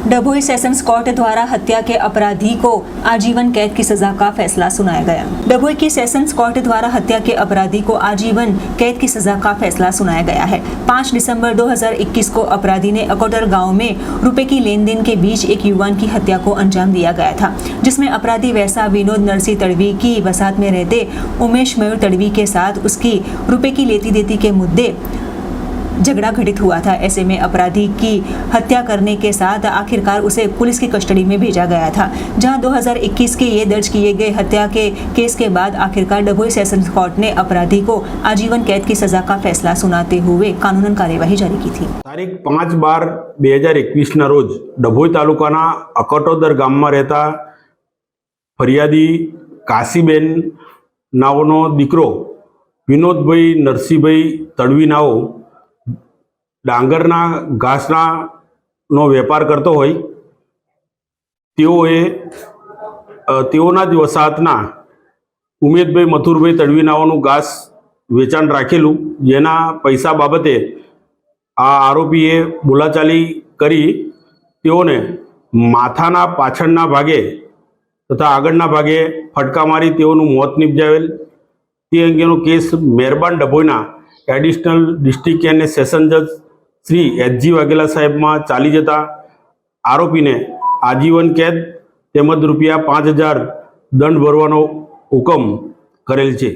Dabhoi sessions court द्वारा हत्या के अपराधी को आजीवन कैद की सजा का फैसला सुनाया गया। डभोई की सेशंस कोर्ट द्वारा हत्या के अपराधी को आजीवन कैद की सजा का फैसला सुनाया गया है। 5 दिसंबर 2021 को अपराधी ने अकोटर गांव में रुपए की लेन देन के बीच एक युवान की हत्या को अंजाम दिया गया था, जिसमें अपराधी वैसा विनोद नरसिंह तड़वी की वसाहत में रहते उमेश मयूर तड़वी के साथ उसकी रुपए की लेती देती के मुद्दे झगड़ा घटित हुआ था। ऐसे में अपराधी की हत्या करने के साथ आखिरकार उसे पुलिस की कस्टडी में भेजा गया था, जहां 2021 के ये दर्ज किए गए हत्या के केस के बाद आखिरकार डभोई सेशंस कोर्ट ने अपराधी को आजीवन कैद की सजा का फैसला सुनाते हुए कानूनन कार्यवाही जारी की थी। तारीख 5/12/2021 ना रोज डभोई तालुकाना अकोटोदर गामમાં રહેતા ફરિયાદી કાશીબેન નાઓનો દીકરો વિનોદભાઈ નરસિંહભાઈ તડવી નાઓ ડાંગરના ઘાસનો વેપાર કરતો હોય તેઓના જ વસાહતના ઉમેદભાઈ મથુરભાઈ તડવી નાઓનું ઘાસ વેચાણ રાખેલું, જેના પૈસા બાબતે આ આરોપીએ બોલાચાલી કરી તેઓને માથાના પાછળના ભાગે તથા આગળના ભાગે ફટકા મારી તેઓનું મોત નિપજાવેલ। તે અંગેનો કેસ મહેરબાન ડભોઈના એડિશનલ ડિસ્ટ્રિક્ટ અને સેશન જજ श्री एच.जी. वाघेला साहेब में चाली जता आरोपी ने आजीवन कैद तेमज ₹5000 दंड भरवानो हुकम करेल छे।